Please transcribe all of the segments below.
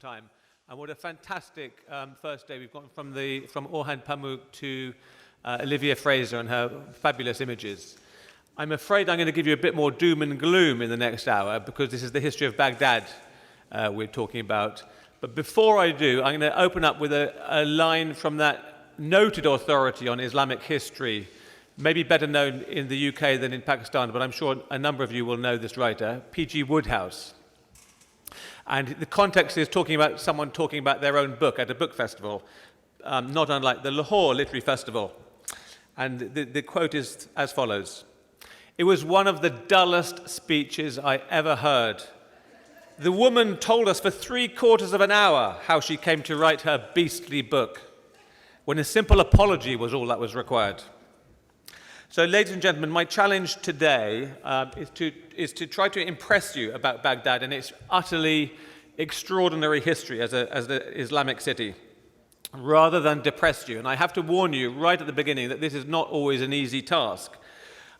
time. And what a fantastic first day we've got from Orhan Pamuk to Olivia Fraser and her fabulous images. I'm afraid I'm going to give you a bit more doom and gloom in the next hour because this is the history of Baghdad we're talking about. But before I do, I'm going to open up with a line from that noted authority on Islamic history, maybe better known in the UK than in Pakistan, but I'm sure a number of you will know this writer, P.G. Wodehouse. And the context is someone talking about their own book at a book festival, not unlike the Lahore Literary Festival. And the quote is as follows: "It was one of the dullest speeches I ever heard. The woman told us for 3/4 of an hour how she came to write her beastly book, when a simple apology was all that was required." So, ladies and gentlemen, my challenge today is to try to impress you about Baghdad and its utterly extraordinary history as an Islamic city, rather than depress you. And I have to warn you right at the beginning that this is not always an easy task.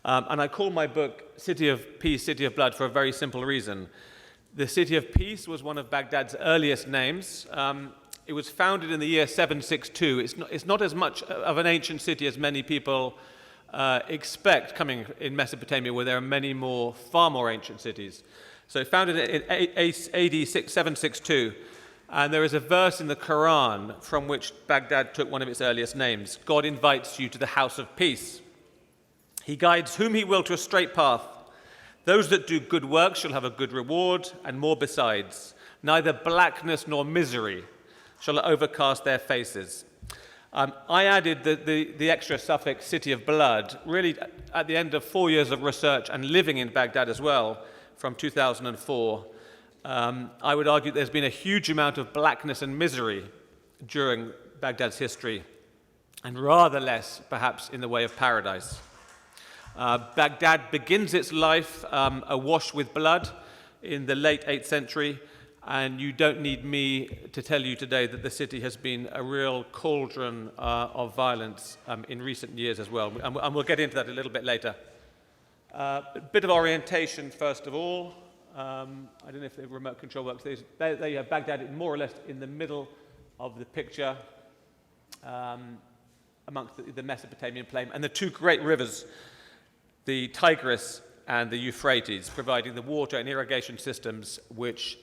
And I call my book City of Peace, City of Blood for a very simple reason. The City of Peace was one of Baghdad's earliest names. It was founded in the year 762. It's not as much of an ancient city as many people expect coming in Mesopotamia, where there are many more, far more ancient cities. So founded in AD 762, and there is a verse in the Quran from which Baghdad took one of its earliest names. God invites you to the house of peace. He guides whom he will to a straight path. Those that do good work shall have a good reward, and more besides. Neither blackness nor misery shall overcast their faces. I added the extra suffix City of Blood, really at the end of 4 years of research and living in Baghdad as well, from 2004. I would argue there's been a huge amount of blackness and misery during Baghdad's history, and rather less, perhaps, in the way of paradise. Baghdad begins its life awash with blood in the late 8th century, and you don't need me to tell you today that the city has been a real cauldron of violence in recent years as well. And we'll get into that a little bit later. A bit of orientation, first of all. I don't know if the remote control works. There you have Baghdad more or less in the middle of the picture, amongst the Mesopotamian plain, and the two great rivers, the Tigris and the Euphrates, providing the water and irrigation systems which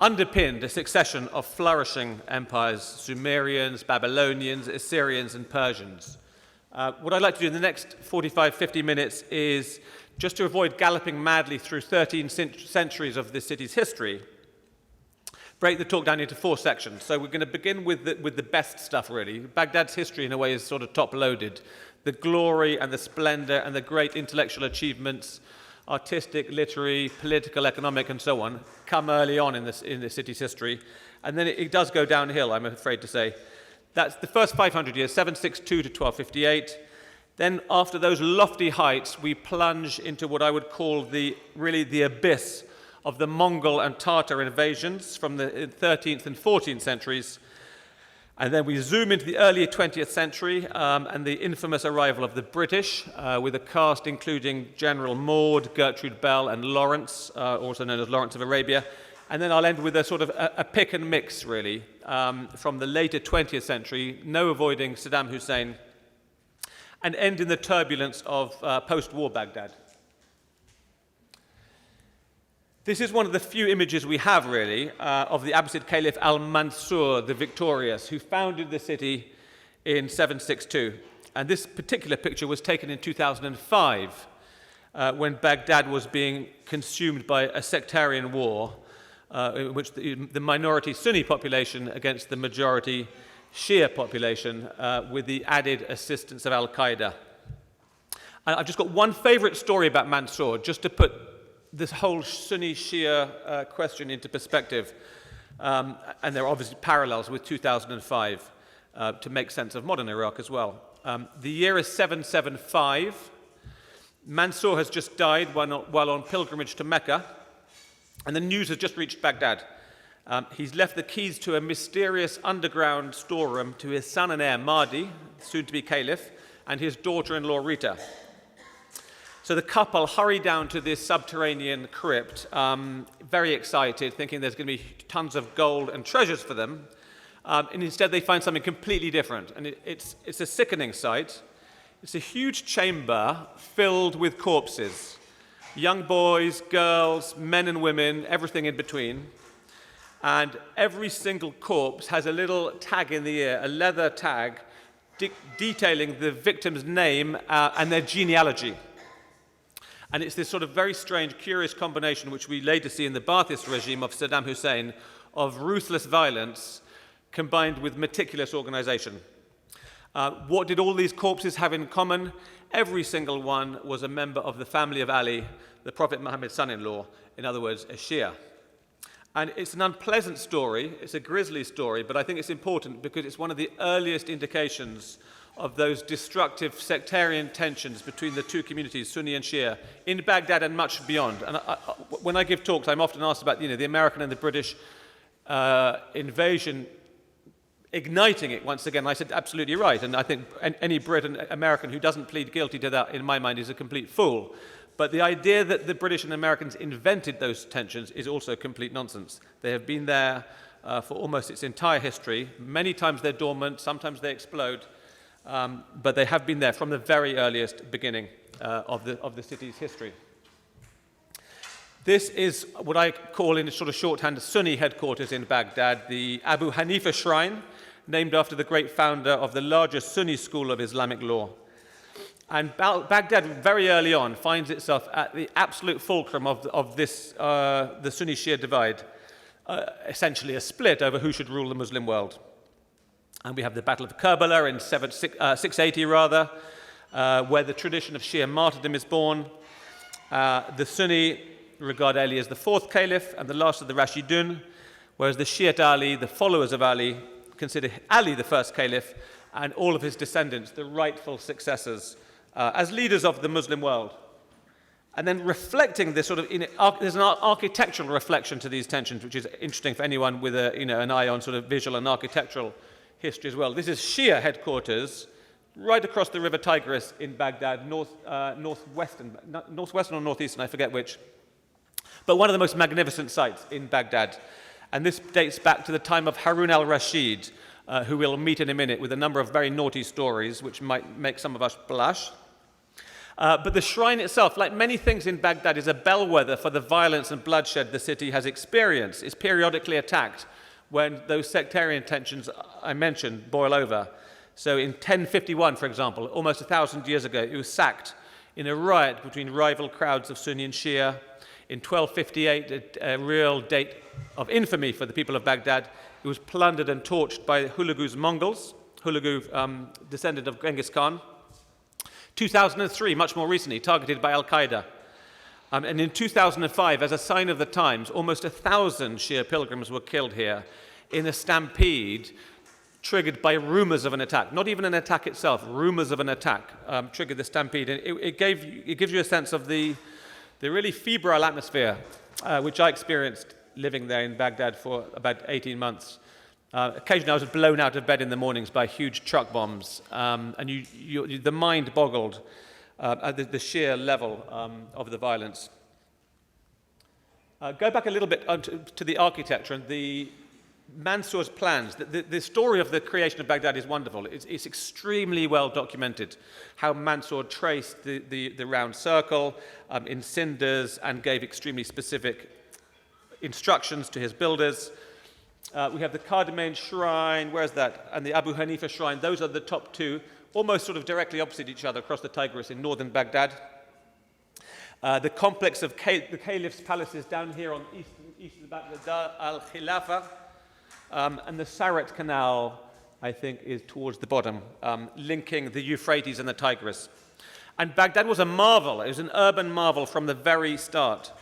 underpinned a succession of flourishing empires: Sumerians, Babylonians, Assyrians, and Persians. What I'd like to do in the next 45, 50 minutes is, just to avoid galloping madly through 13 centuries of this city's history, break the talk down into 4 sections. So we're going to begin with the best stuff, really. Baghdad's history, in a way, is sort of top-loaded. The glory and the splendor and the great intellectual achievements, artistic, literary, political, economic, and so on, come early on in the city's history. And then it does go downhill, I'm afraid to say. That's the first 500 years, 762 to 1258. Then, after those lofty heights, we plunge into what I would call the abyss of the Mongol and Tartar invasions from the 13th and 14th centuries. And then we zoom into the early 20th century and the infamous arrival of the British, with a cast including General Maude, Gertrude Bell, and Lawrence, also known as Lawrence of Arabia. And then I'll end with a sort of a pick and mix, really, from the later 20th century, no avoiding Saddam Hussein, and end in the turbulence of post-war Baghdad. This is one of the few images we have, really, of the Abbasid Caliph al-Mansur, the victorious, who founded the city in 762. And this particular picture was taken in 2005, when Baghdad was being consumed by a sectarian war, in which the minority Sunni population against the majority Shia population, with the added assistance of Al-Qaeda. And I've just got one favorite story about Mansur, just to put this whole Sunni-Shia question into perspective, and there are obviously parallels with 2005 to make sense of modern Iraq as well. The year is 775. Mansur has just died while on pilgrimage to Mecca, and the news has just reached Baghdad. He's left the keys to a mysterious underground storeroom to his son and heir, Mahdi, soon to be caliph, and his daughter-in-law, Rita. So the couple hurry down to this subterranean crypt, very excited, thinking there's going to be tons of gold and treasures for them. And instead they find something completely different. And it's a sickening sight. It's a huge chamber filled with corpses. Young boys, girls, men and women, everything in between. And every single corpse has a little tag in the ear, a leather tag, detailing the victim's name and their genealogy. And it's this sort of very strange, curious combination which we later see in the Ba'athist regime of Saddam Hussein of ruthless violence combined with meticulous organization. What did all these corpses have in common? Every single one was a member of the family of Ali, the Prophet Muhammad's son-in-law, in other words, a Shia. And it's an unpleasant story, it's a grisly story, but I think it's important because it's one of the earliest indications of those destructive sectarian tensions between the two communities, Sunni and Shia, in Baghdad and much beyond. And when I give talks, I'm often asked about the American and the British invasion igniting it once again. I said, absolutely right. And I think any Brit and American who doesn't plead guilty to that, in my mind, is a complete fool. But the idea that the British and Americans invented those tensions is also complete nonsense. They have been there for almost its entire history. Many times they're dormant, sometimes they explode. But they have been there from the very earliest beginning of the city's history. This is what I call in a sort of shorthand Sunni headquarters in Baghdad, the Abu Hanifa Shrine, named after the great founder of the largest Sunni school of Islamic law. And Baghdad very early on finds itself at the absolute fulcrum of this, the Sunni-Shia divide, essentially a split over who should rule the Muslim world. And we have the Battle of Karbala in 680, where the tradition of Shia martyrdom is born. The Sunni regard Ali as the fourth caliph and the last of the Rashidun, whereas the Shiite Ali, the followers of Ali, consider Ali the first caliph and all of his descendants the rightful successors as leaders of the Muslim world. And then reflecting this sort of, there's an architectural reflection to these tensions, which is interesting for anyone with an eye on sort of visual and architectural history as well. This is Shia headquarters, right across the river Tigris in Baghdad, northwestern or northeastern, I forget which, but one of the most magnificent sites in Baghdad. And this dates back to the time of Haroon al-Rashid, who we'll meet in a minute, with a number of very naughty stories, which might make some of us blush. But the shrine itself, like many things in Baghdad, is a bellwether for the violence and bloodshed the city has experienced. It's periodically attacked when those sectarian tensions I mentioned boil over. So in 1051, for example, almost 1,000 years ago, it was sacked in a riot between rival crowds of Sunni and Shia. In 1258, a real date of infamy for the people of Baghdad, it was plundered and torched by Hulagu's Mongols, Hulagu, descendant of Genghis Khan. 2003, much more recently, targeted by Al-Qaeda. And in 2005, as a sign of the times, almost 1,000 Shia pilgrims were killed here in a stampede triggered by rumors of an attack. Not even an attack itself, rumors of an attack triggered the stampede. And it gives you a sense of the really febrile atmosphere, which I experienced living there in Baghdad for about 18 months. Occasionally I was blown out of bed in the mornings by huge truck bombs, and the mind boggled at the sheer level of the violence. Go back a little bit to the architecture and the Mansour's plans. The story of the creation of Baghdad is wonderful. It's extremely well documented how Mansour traced the round circle in cinders and gave extremely specific instructions to his builders. We have the Cardamane Shrine, where's that? And the Abu Hanifa Shrine. Those are the top two, almost sort of directly opposite each other across the Tigris in northern Baghdad. The complex of the caliph's palaces down here on east of Baghdad, Dar al-Khilafa. And the Sarat Canal, I think, is towards the bottom, linking the Euphrates and the Tigris. And Baghdad was a marvel. It was an urban marvel from the very start.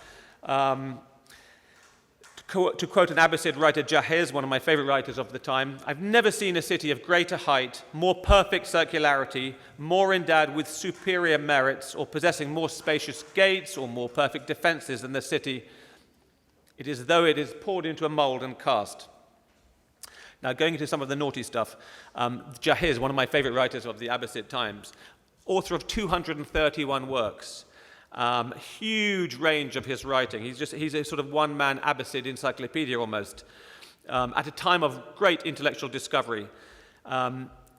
To quote an Abbasid writer, Jahiz, one of my favorite writers of the time, I've never seen a city of greater height, more perfect circularity, more endowed with superior merits, or possessing more spacious gates or more perfect defenses than the city. It is as though it is poured into a mold and cast. Now, going into some of the naughty stuff, Jahiz, one of my favorite writers of the Abbasid times, author of 231 works, Huge range of his writing. He's a sort of one-man Abbasid encyclopedia almost, at a time of great intellectual discovery.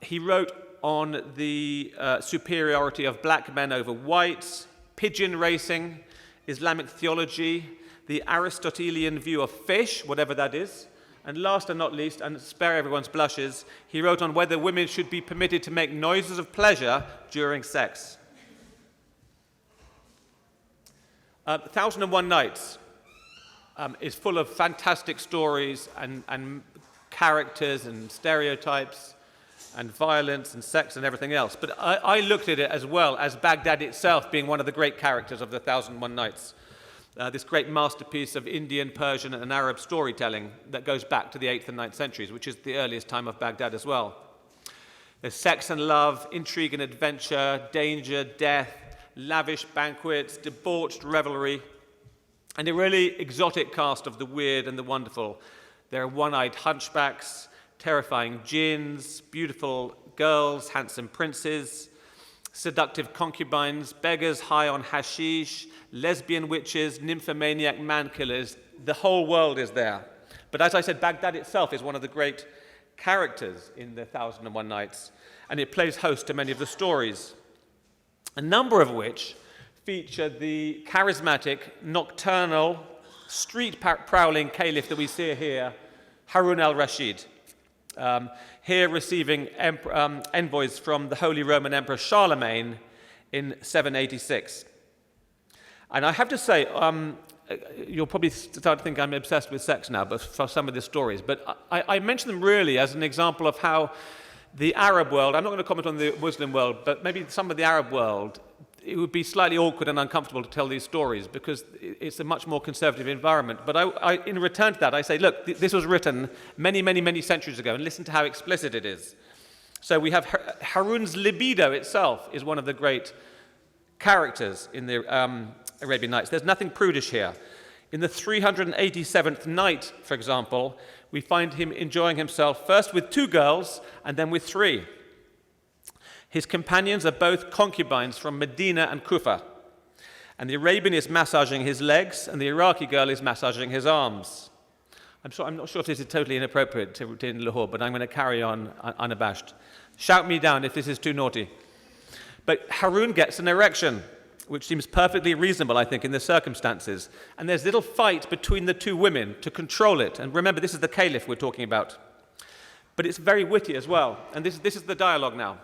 He wrote on the superiority of black men over whites, pigeon racing, Islamic theology, the Aristotelian view of fish, whatever that is, and last and not least, and spare everyone's blushes, he wrote on whether women should be permitted to make noises of pleasure during sex. 1001 Nights is full of fantastic stories and characters and stereotypes and violence and sex and everything else. But I looked at it as well as Baghdad itself being one of the great characters of the 1001 Nights. This great masterpiece of Indian, Persian, and Arab storytelling that goes back to the 8th and 9th centuries, which is the earliest time of Baghdad as well. There's sex and love, intrigue and adventure, danger, death, lavish banquets, debauched revelry, and a really exotic cast of the weird and the wonderful. There are one-eyed hunchbacks, terrifying jinns, beautiful girls, handsome princes, seductive concubines, beggars high on hashish, lesbian witches, nymphomaniac man-killers. The whole world is there. But as I said, Baghdad itself is one of the great characters in the 1001 Nights, and it plays host to many of the stories, a number of which feature the charismatic, nocturnal, street-prowling caliph that we see here, Haroon al-Rashid, here receiving envoys from the Holy Roman Emperor Charlemagne in 786. And I have to say, you'll probably start to think I'm obsessed with sex now, but for some of the stories. But I mention them really as an example of how the Arab world, I'm not going to comment on the Muslim world, but maybe some of the Arab world, it would be slightly awkward and uncomfortable to tell these stories because it's a much more conservative environment. But I in return to that, I say, look, this was written many, many, many centuries ago, and listen to how explicit it is. So we have Haroon's Libido itself is one of the great characters in the Arabian Nights. There's nothing prudish here. In the 387th night, for example, we find him enjoying himself first with 2 girls and then with 3. His companions are both concubines from Medina and Kufa. And the Arabian is massaging his legs and the Iraqi girl is massaging his arms. I'm not sure if this is totally inappropriate in Lahore, but I'm going to carry on unabashed. Shout me down if this is too naughty. But Haroon gets an erection, which seems perfectly reasonable, I think, in the circumstances. And there's a little fight between the 2 women to control it. And remember, this is the caliph we're talking about. But it's very witty as well. And this is the dialogue now.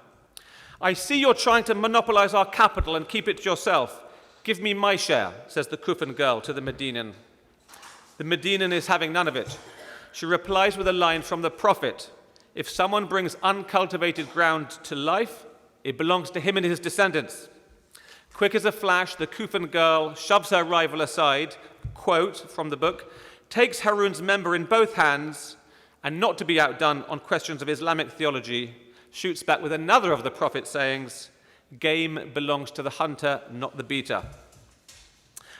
I see you're trying to monopolize our capital and keep it to yourself. Give me my share, says the Kufan girl to the Medinan. The Medinan is having none of it. She replies with a line from the Prophet. If someone brings uncultivated ground to life, it belongs to him and his descendants. Quick as a flash, the Kufan girl shoves her rival aside, quote from the book, takes Haroon's member in both hands, and not to be outdone on questions of Islamic theology, shoots back with another of the Prophet's sayings, game belongs to the hunter, not the beater.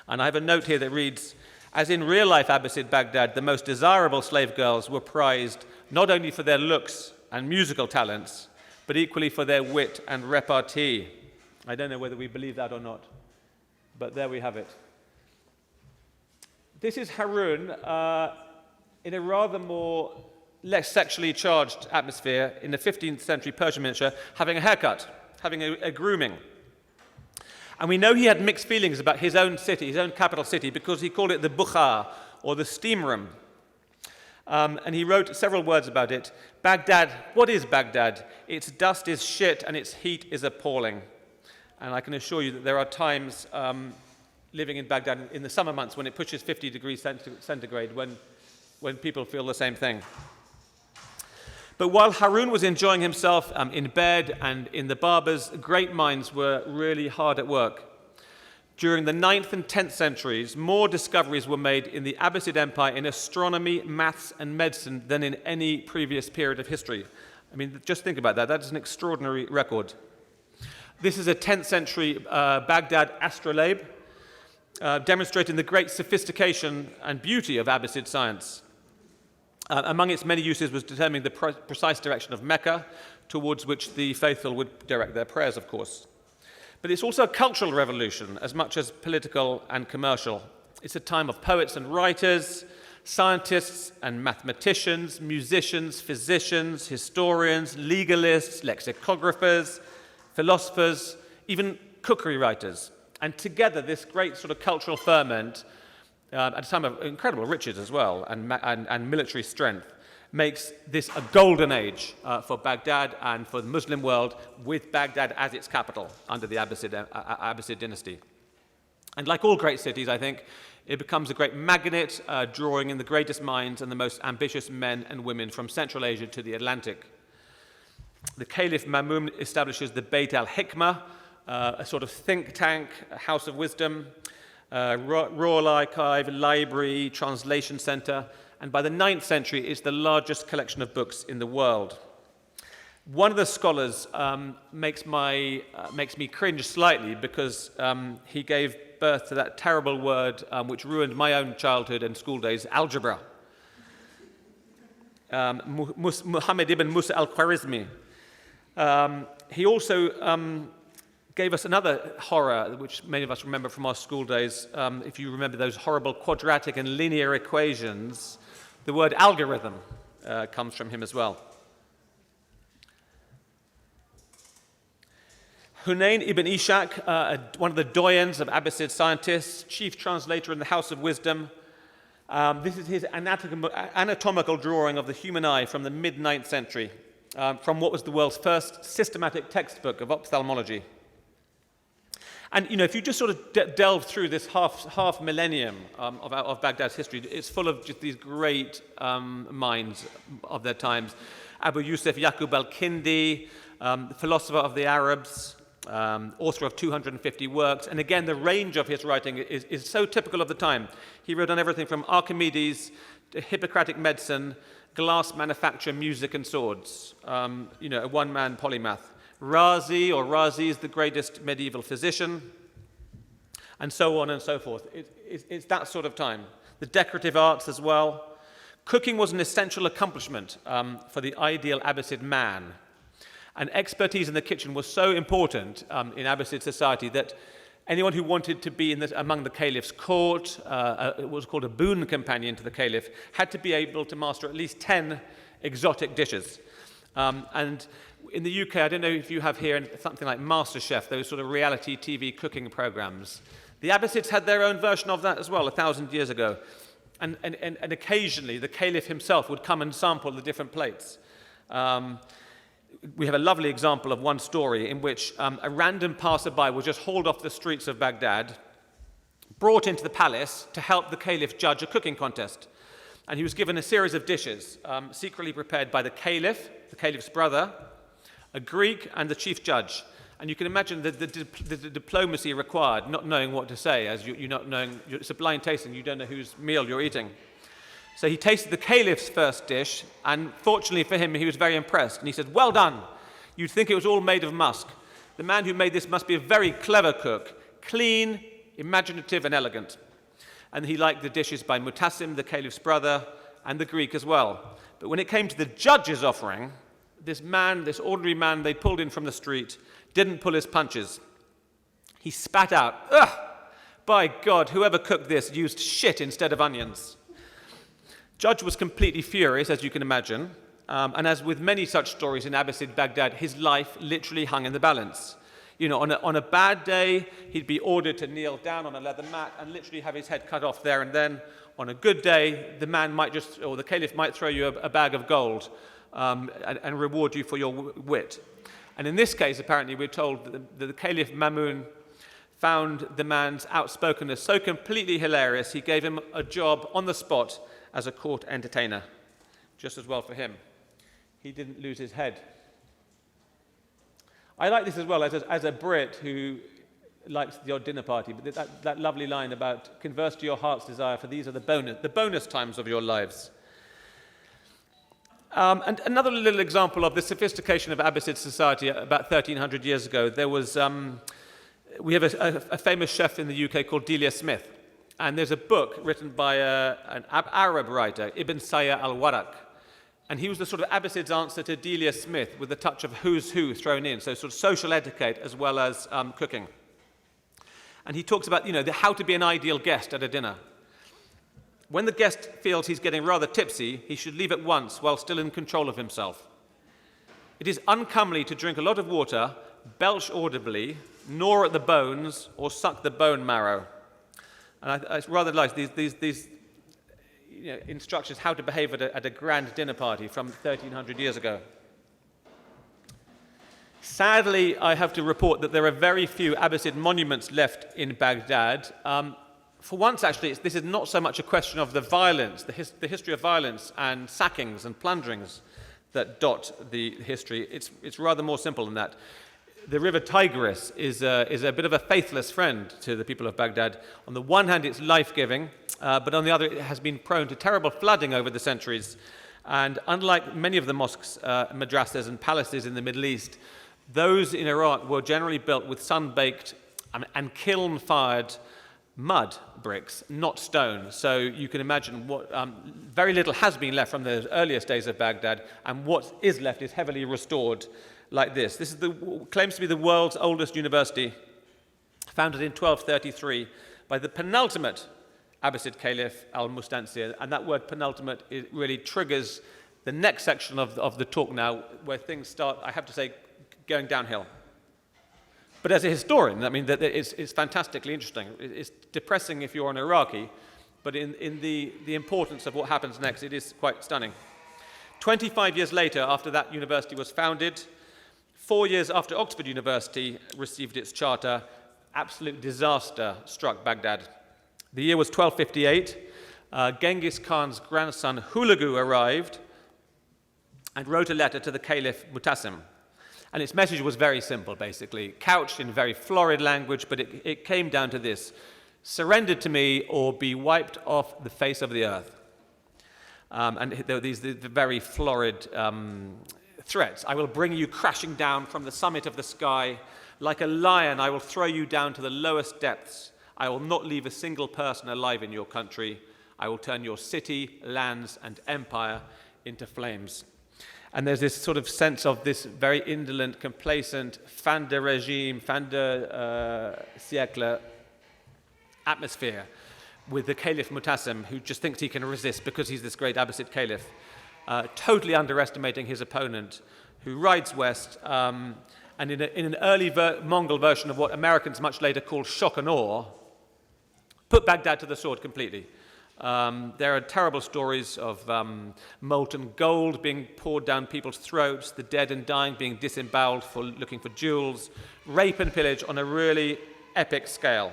And I have a note here that reads, as in real-life Abbasid Baghdad, the most desirable slave girls were prized not only for their looks and musical talents, but equally for their wit and repartee. I don't know whether we believe that or not, but there we have it. This is Haroon in a rather less sexually charged atmosphere in the 15th century Persian miniature, having a haircut, having a grooming. And we know he had mixed feelings about his own city, his own capital city, because he called it the Bukhar, or the steam room. And he wrote several words about it. Baghdad, what is Baghdad? Its dust is shit and its heat is appalling. And I can assure you that there are times living in Baghdad in the summer months when it pushes 50 degrees centigrade, when people feel the same thing. But while Haroon was enjoying himself in bed and in the barbers, great minds were really hard at work. During the 9th and 10th centuries, more discoveries were made in the Abbasid Empire in astronomy, maths, and medicine than in any previous period of history. I mean, just think about that. That is an extraordinary record. This is a 10th century Baghdad astrolabe, demonstrating the great sophistication and beauty of Abbasid science. Among its many uses was determining the precise direction of Mecca, towards which the faithful would direct their prayers, of course. But it's also a cultural revolution as much as political and commercial. It's a time of poets and writers, scientists and mathematicians, musicians, physicians, historians, legalists, lexicographers, philosophers, even cookery writers. And together, this great sort of cultural ferment, at a time of incredible riches as well, and military strength, makes this a golden age for Baghdad and for the Muslim world, with Baghdad as its capital under the Abbasid dynasty. And like all great cities, I think, it becomes a great magnet, drawing in the greatest minds and the most ambitious men and women from Central Asia to the Atlantic. The Caliph Ma'mun establishes the Beit al-Hikmah, a sort of think tank, a house of wisdom, royal archive, library, translation center, and by the 9th century, it's the largest collection of books in the world. One of the scholars makes me cringe slightly because he gave birth to that terrible word which ruined my own childhood and school days, algebra. Muhammad ibn Musa al-Khwarizmi. He also gave us another horror, which many of us remember from our school days. If you remember those horrible quadratic and linear equations, the word algorithm comes from him as well. Hunayn ibn Ishaq, one of the doyens of Abbasid scientists, chief translator in the House of Wisdom. This is his anatomical drawing of the human eye from the mid-9th century, from what was the world's first systematic textbook of ophthalmology. And, if you just sort of delve through this half millennium of Baghdad's history, it's full of just these great minds of their times. Abu Yusuf Yaqub al-Kindi, philosopher of the Arabs, author of 250 works. And again, the range of his writing is so typical of the time. He wrote on everything from Archimedes to Hippocratic medicine, glass manufacture, music, and swords. A one-man polymath. Razi is the greatest medieval physician, and so on and so forth. It's that sort of time. The decorative arts as well. Cooking was an essential accomplishment for the ideal Abbasid man. And expertise in the kitchen was so important in Abbasid society that anyone who wanted to be among the caliph's court, it was called a boon companion to the caliph, had to be able to master at least 10 exotic dishes. And in the UK, I don't know if you have here something like MasterChef, those sort of reality TV cooking programs. The Abbasids had their own version of that as well, 1,000 years ago. And occasionally, the caliph himself would come and sample the different plates. We have a lovely example of one story in which a random passerby was just hauled off the streets of Baghdad, brought into the palace to help the caliph judge a cooking contest. And he was given a series of dishes, secretly prepared by the caliph's brother, a Greek, and the chief judge. And you can imagine the diplomacy required, not knowing what to say, as you're not knowing, it's a blind tasting, you don't know whose meal you're eating. So he tasted the caliph's first dish, and fortunately for him, he was very impressed. And he said, "Well done. You'd think it was all made of musk. The man who made this must be a very clever cook, clean, imaginative, and elegant." And he liked the dishes by Mutassim, the caliph's brother, and the Greek as well. But when it came to the judge's offering, this ordinary man they pulled in from the street, didn't pull his punches. He spat out, "Ugh! By God, whoever cooked this used shit instead of onions." Judge was completely furious, as you can imagine, and as with many such stories in Abbasid Baghdad, his life literally hung in the balance. On a bad day, he'd be ordered to kneel down on a leather mat and literally have his head cut off there and then. On a good day, the caliph might throw you a bag of gold and reward you for your wit. And in this case, apparently, we're told that the Caliph Ma'mun found the man's outspokenness so completely hilarious, he gave him a job on the spot as a court entertainer. Just as well for him. He didn't lose his head. I like this as well as a Brit who likes the odd dinner party, but that lovely line about converse to your heart's desire, for these are the bonus times of your lives. And another little example of the sophistication of Abbasid society about 1,300 years ago, there was, we have a famous chef in the UK called Delia Smith. And there's a book written by an Arab writer, Ibn Sayyah al-Warraq. And he was the sort of Abbasid's answer to Delia Smith, with a touch of who's who thrown in, so sort of social etiquette as well as cooking. And he talks about, how to be an ideal guest at a dinner. When the guest feels he's getting rather tipsy, he should leave at once while still in control of himself. It is uncomely to drink a lot of water, belch audibly, gnaw at the bones, or suck the bone marrow. And I rather like these instructions how to behave at a grand dinner party from 1,300 years ago. Sadly, I have to report that there are very few Abbasid monuments left in Baghdad. For once, actually, this is not so much a question of the violence, the history of violence and sackings and plunderings that dot the history. It's rather more simple than that. The river Tigris is a bit of a faithless friend to the people of Baghdad. On the one hand, it's life-giving, but on the other, it has been prone to terrible flooding over the centuries. And unlike many of the mosques, madrasas, and palaces in the Middle East, those in Iraq were generally built with sun-baked and kiln-fired mud bricks, not stone. So you can imagine what very little has been left from the earliest days of Baghdad, and what is left is heavily restored like this. This is claims to be the world's oldest university, founded in 1233 by the penultimate Abbasid Caliph al-Mustansir, and that word penultimate really triggers the next section of the talk now, where things start, I have to say, going downhill. But as a historian, I mean, it's fantastically interesting. It's depressing if you're an Iraqi, but in the importance of what happens next, it is quite stunning. 25 years later, after that university was founded, 4 years after Oxford University received its charter, absolute disaster struck Baghdad. The year was 1258. Genghis Khan's grandson Hulagu arrived and wrote a letter to the Caliph Mutassim. And its message was very simple, basically, couched in very florid language, but it came down to this: surrender to me or be wiped off the face of the earth. And there were these very florid threats. I will bring you crashing down from the summit of the sky. Like a lion, I will throw you down to the lowest depths. I will not leave a single person alive in your country. I will turn your city, lands, and empire into flames. And there's this sort of sense of this very indolent, complacent, fin de régime, fin de siècle atmosphere with the Caliph Mutassim, who just thinks he can resist because he's this great Abbasid Caliph, totally underestimating his opponent, who rides west, and in an early Mongol version of what Americans much later called shock and awe, put Baghdad to the sword completely. There are terrible stories of molten gold being poured down people's throats, the dead and dying being disemboweled for looking for jewels, rape and pillage on a really epic scale.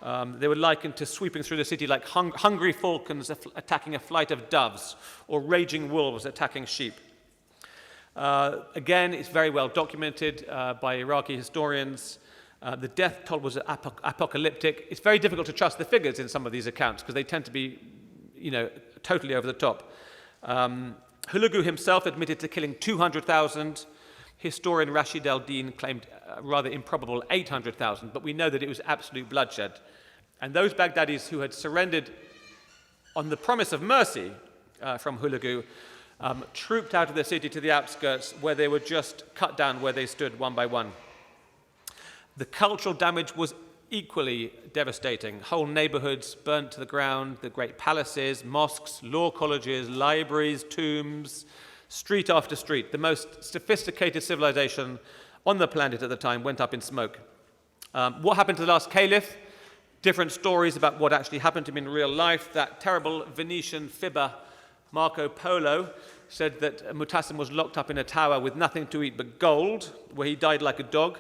They were likened to sweeping through the city like hungry falcons attacking a flight of doves, or raging wolves attacking sheep. Again, it's very well documented by Iraqi historians. The death toll was apocalyptic. It's very difficult to trust the figures in some of these accounts because they tend to be, totally over the top. Hulagu himself admitted to killing 200,000. Historian Rashid al-Din claimed a rather improbable 800,000, but we know that it was absolute bloodshed. And those Baghdadis who had surrendered on the promise of mercy from Hulagu trooped out of the city to the outskirts, where they were just cut down where they stood one by one. The cultural damage was equally devastating. Whole neighborhoods burnt to the ground, the great palaces, mosques, law colleges, libraries, tombs, street after street. The most sophisticated civilization on the planet at the time went up in smoke. What happened to the last caliph? Different stories about what actually happened to him in real life. That terrible Venetian fibber, Marco Polo, said that Mutassim was locked up in a tower with nothing to eat but gold, where he died like a dog.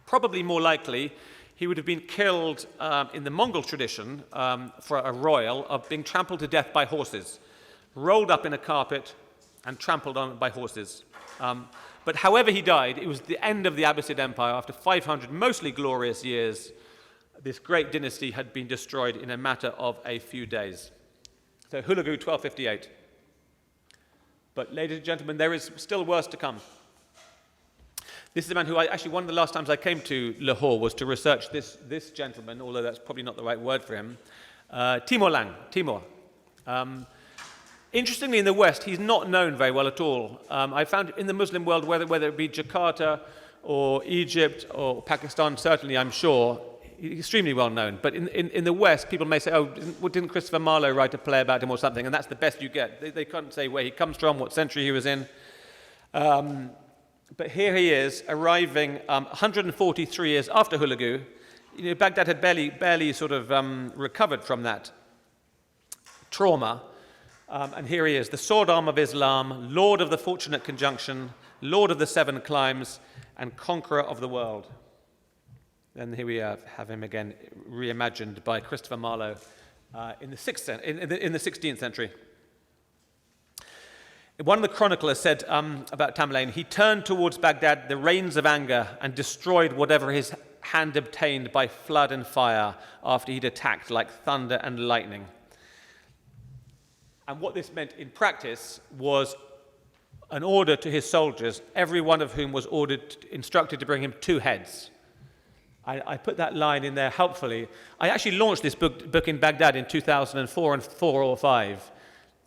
Probably more likely, he would have been killed in the Mongol tradition for a royal of being trampled to death by horses, rolled up in a carpet and trampled on by horses. But however he died, it was the end of the Abbasid Empire. After 500 mostly glorious years, this great dynasty had been destroyed in a matter of a few days. So Hulagu, 1258. But ladies and gentlemen, there is still worse to come. This is a man who one of the last times I came to Lahore was to research this gentleman, although that's probably not the right word for him, Timur Lang. Interestingly, in the West, he's not known very well at all. I found in the Muslim world, whether it be Jakarta or Egypt or Pakistan, certainly I'm sure, he's extremely well known. But in the West, people may say, oh, didn't Christopher Marlowe write a play about him or something? And that's the best you get. They can't say where he comes from, what century he was in. But here he is, arriving 143 years after Hulagu. Baghdad had barely sort of recovered from that trauma. And here he is, the sword arm of Islam, lord of the fortunate conjunction, lord of the seven climes, and conqueror of the world. And here we have him again, reimagined by Christopher Marlowe in the 16th century. One of the chroniclers said about Tamerlane, he turned towards Baghdad the reins of anger and destroyed whatever his hand obtained by flood and fire after he'd attacked like thunder and lightning. And what this meant in practice was an order to his soldiers, every one of whom was instructed to bring him 2 heads. I put that line in there helpfully. I actually launched this book in Baghdad in 2004 and 4 or 5.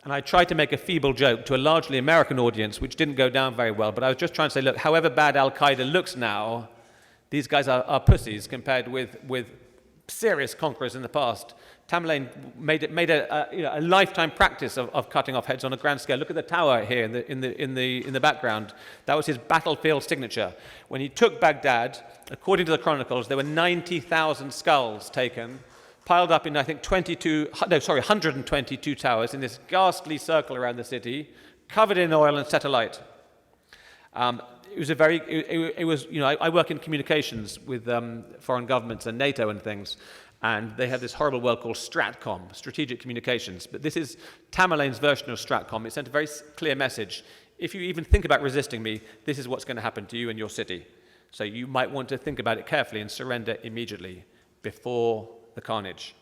And I tried to make a feeble joke to a largely American audience, which didn't go down very well. But I was just trying to say, look, however bad Al-Qaeda looks now, these guys are pussies compared with serious conquerors in the past. Tamerlane made a lifetime practice of cutting off heads on a grand scale. Look at the tower here in the background. That was his battlefield signature. When he took Baghdad, according to the chronicles, there were 90,000 skulls taken, piled up in I think 122 towers in this ghastly circle around the city, covered in oil and set alight. I work in communications with foreign governments and NATO and things. And they have this horrible word called Stratcom, strategic communications. But this is Tamerlane's version of Stratcom. It sent a very clear message. If you even think about resisting me, this is what's going to happen to you and your city. So you might want to think about it carefully and surrender immediately before the carnage.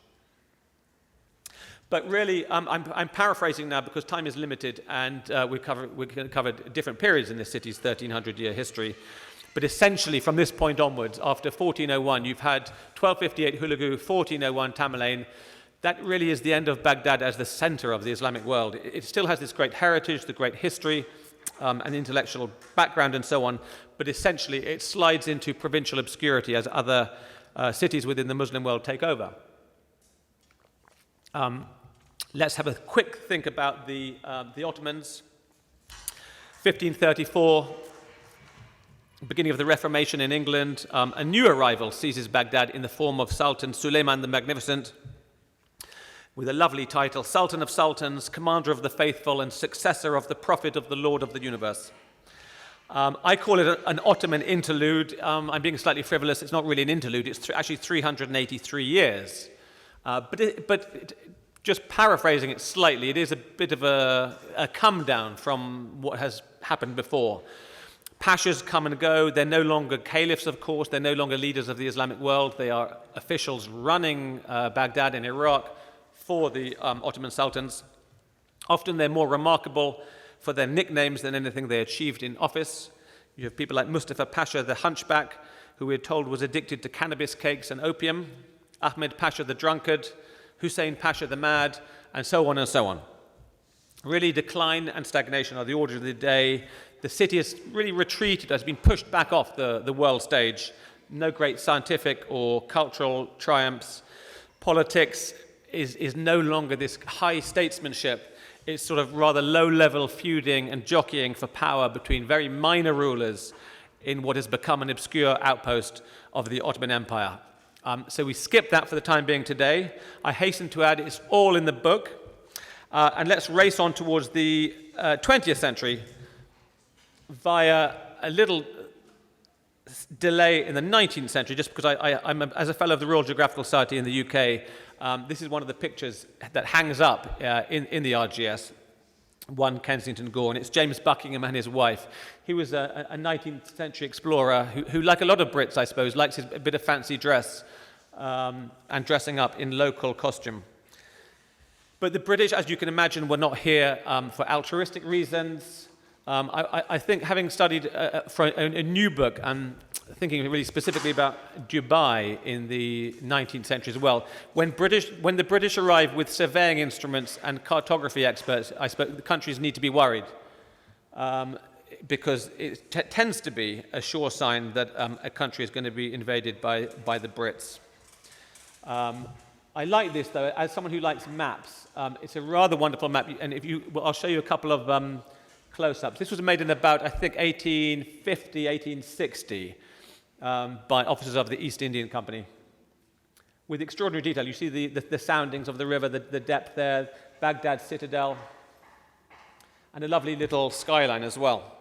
But really, I'm paraphrasing now because time is limited, and we covered different periods in this city's 1,300-year history. But essentially, from this point onwards, after 1401, you've had 1258 Hulagu, 1401 Tamerlane. That really is the end of Baghdad as the center of the Islamic world. It still has this great heritage, the great history, and intellectual background and so on. But essentially, it slides into provincial obscurity as other cities within the Muslim world take over. Let's have a quick think about the Ottomans. 1534. Beginning of the Reformation in England, a new arrival seizes Baghdad in the form of Sultan Suleiman the Magnificent, with a lovely title, Sultan of Sultans, Commander of the Faithful, and Successor of the Prophet of the Lord of the Universe. I call it an Ottoman interlude. I'm being slightly frivolous. It's not really an interlude. It's actually 383 years. But just paraphrasing it slightly, it is a bit of a come down from what has happened before. Pashas come and go. They're no longer caliphs, of course. They're no longer leaders of the Islamic world. They are officials running Baghdad in Iraq for the Ottoman sultans. Often they're more remarkable for their nicknames than anything they achieved in office. You have people like Mustafa Pasha, the hunchback, who we're told was addicted to cannabis cakes and opium, Ahmed Pasha, the drunkard, Hussein Pasha, the mad, and so on and so on. Really, decline and stagnation are the order of the day. The city has really retreated, has been pushed back off the world stage. No great scientific or cultural triumphs. Politics is no longer this high statesmanship. It's sort of rather low-level feuding and jockeying for power between very minor rulers in what has become an obscure outpost of the Ottoman Empire. So we skip that for the time being today. I hasten to add it's all in the book. And let's race on towards the 20th century via a little delay in the 19th century, just because I'm as a fellow of the Royal Geographical Society in the UK, this is one of the pictures that hangs up in the RGS, 1 Kensington Gore, and it's James Buckingham and his wife. He was a 19th century explorer who, like a lot of Brits, I suppose, likes a bit of fancy dress and dressing up in local costume. But the British, as you can imagine, were not here for altruistic reasons. I think, having studied for a new book, thinking really specifically about Dubai in the 19th century as well. When the British arrived with surveying instruments and cartography experts, I suppose the countries need to be worried because it tends to be a sure sign that a country is going to be invaded by the Brits. I like this, though, as someone who likes maps. It's a rather wonderful map, and I'll show you a couple of close-ups. This was made in about, I think, 1850, 1860 by officers of the East Indian Company. With extraordinary detail, you see the soundings of the river, the depth there, Baghdad citadel, and a lovely little skyline as well.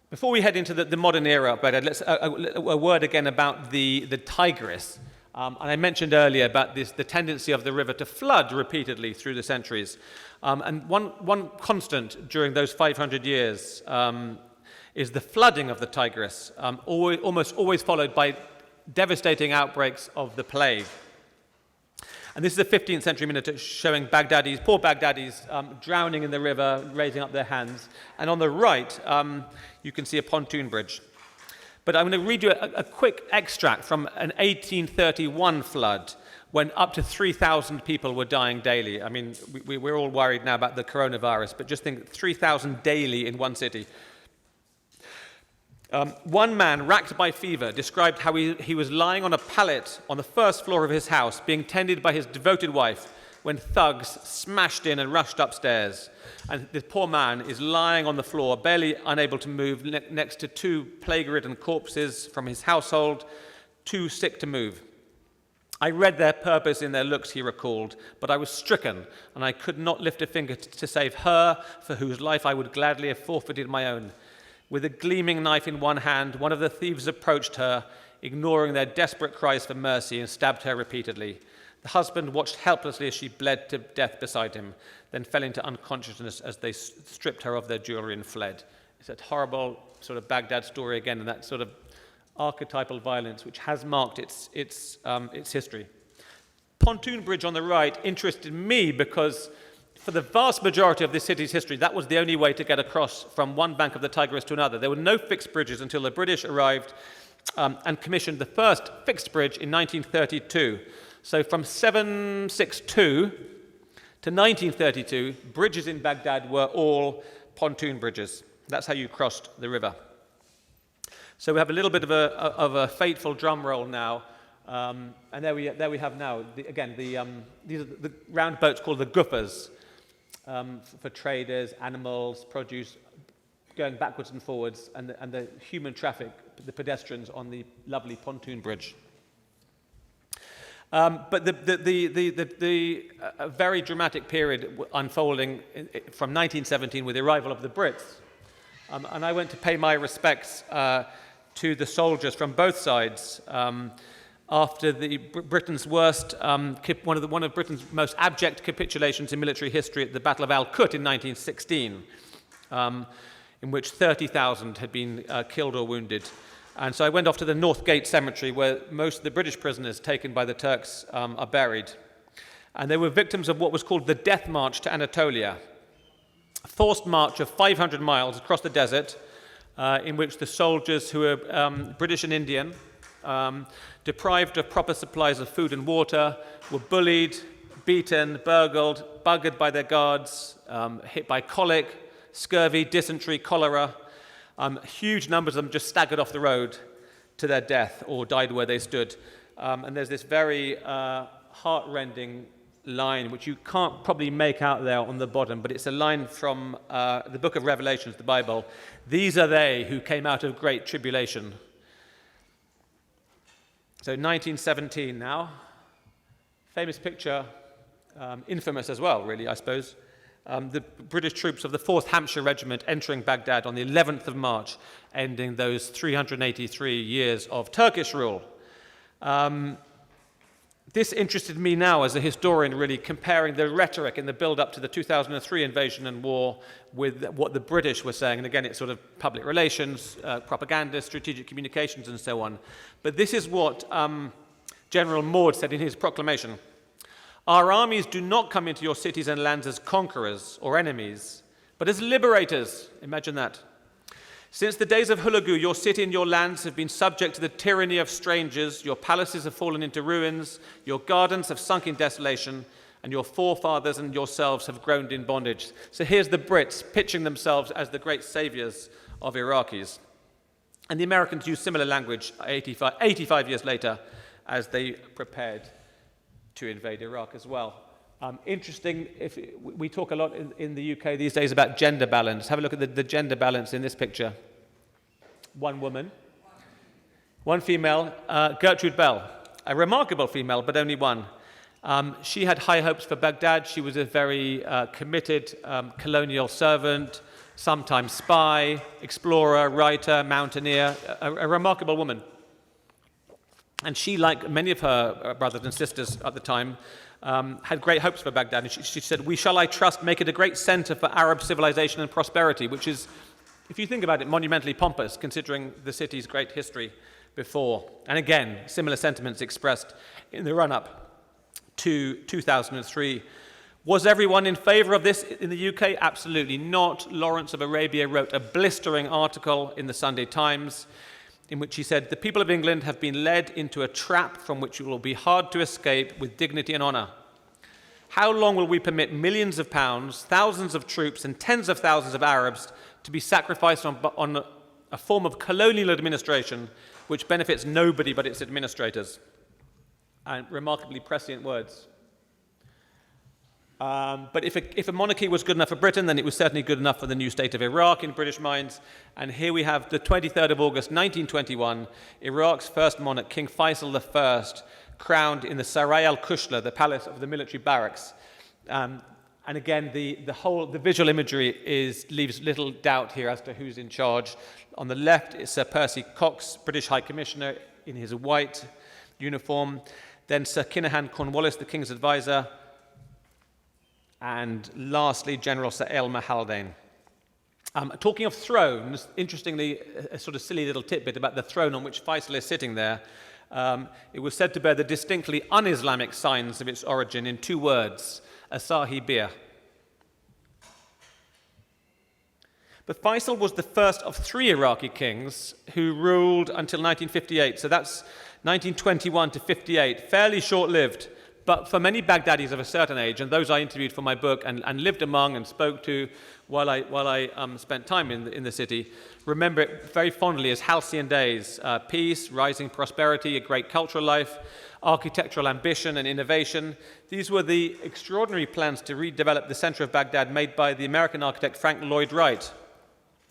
Before we head into the modern era of Baghdad, let's a word again about the Tigris. And I mentioned earlier about the tendency of the river to flood repeatedly through the centuries. And one constant during those 500 years is the flooding of the Tigris, almost always followed by devastating outbreaks of the plague. And this is a 15th century miniature showing poor Baghdadis drowning in the river, raising up their hands. And on the right, you can see a pontoon bridge. But I'm going to read you a quick extract from an 1831 flood when up to 3,000 people were dying daily. I mean, we're all worried now about the coronavirus, but just think 3,000 daily in one city. One man, racked by fever, described how he was lying on a pallet on the first floor of his house, being tended by his devoted wife, when thugs smashed in and rushed upstairs. And this poor man is lying on the floor, barely unable to move, next to two plague-ridden corpses from his household, too sick to move. I read their purpose in their looks, he recalled, but I was stricken, and I could not lift a finger to save her, for whose life I would gladly have forfeited my own. With a gleaming knife in one hand, one of the thieves approached her, ignoring their desperate cries for mercy, and stabbed her repeatedly. The husband watched helplessly as she bled to death beside him, then fell into unconsciousness as they stripped her of their jewelry and fled. It's a horrible sort of Baghdad story again, and that sort of archetypal violence which has marked its history. Pontoon Bridge on the right interested me because for the vast majority of this city's history, that was the only way to get across from one bank of the Tigris to another. There were no fixed bridges until the British arrived and commissioned the first fixed bridge in 1932. So from 762 to 1932, bridges in Baghdad were all pontoon bridges. That's how you crossed the river. So we have a little bit of a fateful drum roll now. And there we have now, these are the round boats called the guffas for traders, animals, produce, going backwards and forwards, and the human traffic, the pedestrians on the lovely pontoon bridge. But the very dramatic period unfolding from 1917 with the arrival of the Brits. And I went to pay my respects to the soldiers from both sides after Britain's worst, one of Britain's most abject capitulations in military history at the Battle of Al Kut in 1916, in which 30,000 had been killed or wounded. And so I went off to the North Gate Cemetery, where most of the British prisoners taken by the Turks are buried. And they were victims of what was called the Death March to Anatolia, a forced march of 500 miles across the desert, in which the soldiers who were British and Indian, deprived of proper supplies of food and water, were bullied, beaten, burgled, buggered by their guards, hit by colic, scurvy, dysentery, cholera. Huge numbers of them just staggered off the road to their death or died where they stood. And there's this very heart-rending line, which you can't probably make out there on the bottom, but it's a line from the book of Revelations, the Bible. These are they who came out of great tribulation. So 1917 now. Famous picture, infamous as well, really, I suppose. The British troops of the 4th Hampshire Regiment entering Baghdad on the 11th of March, ending those 383 years of Turkish rule. This interested me now as a historian, really comparing the rhetoric in the build-up to the 2003 invasion and war with what the British were saying. And again, it's sort of public relations, propaganda, strategic communications, and so on. But this is what General Maud said in his proclamation. Our armies do not come into your cities and lands as conquerors or enemies, but as liberators. Imagine that. Since the days of Hulagu, your city and your lands have been subject to the tyranny of strangers. Your palaces have fallen into ruins. Your gardens have sunk in desolation. And your forefathers and yourselves have groaned in bondage. So here's the Brits pitching themselves as the great saviors of Iraqis. And the Americans used similar language 85 years later as they prepared to invade Iraq as well. Interesting, we talk a lot in the UK these days about gender balance. Have a look at the gender balance in this picture. One woman, one female, Gertrude Bell, a remarkable female, but only one. She had high hopes for Baghdad. She was a very committed colonial servant, sometimes spy, explorer, writer, mountaineer, a remarkable woman. And she, like many of her brothers and sisters at the time, had great hopes for Baghdad. And she said, "We shall, I trust, make it a great center for Arab civilization and prosperity," which is, if you think about it, monumentally pompous, considering the city's great history before. And again, similar sentiments expressed in the run-up to 2003. Was everyone in favor of this in the UK? Absolutely not. Lawrence of Arabia wrote a blistering article in the Sunday Times in which he said, "The people of England have been led into a trap from which it will be hard to escape with dignity and honour. How long will we permit millions of pounds, thousands of troops, and tens of thousands of Arabs to be sacrificed on a form of colonial administration which benefits nobody but its administrators?" And remarkably prescient words. But if a monarchy was good enough for Britain, then it was certainly good enough for the new state of Iraq in British minds. And here we have the 23rd of August, 1921, Iraq's first monarch, King Faisal I, crowned in the Saray al-Kushla, the palace of the military barracks. And again, the visual imagery leaves little doubt here as to who's in charge. On the left is Sir Percy Cox, British High Commissioner, in his white uniform. Then Sir Kinahan Cornwallis, the King's advisor. And lastly, General Sir Aylmer Haldane. Talking of thrones, interestingly, a sort of silly little tidbit about the throne on which Faisal is sitting there. It was said to bear the distinctly un-Islamic signs of its origin in two words, Asahibiyah. But Faisal was the first of three Iraqi kings who ruled until 1958. So that's 1921 to 58, fairly short-lived. But for many Baghdadis of a certain age, and those I interviewed for my book and lived among and spoke to while I spent time in the city, remember it very fondly as halcyon days, peace, rising prosperity, a great cultural life, architectural ambition and innovation. These were the extraordinary plans to redevelop the center of Baghdad made by the American architect Frank Lloyd Wright,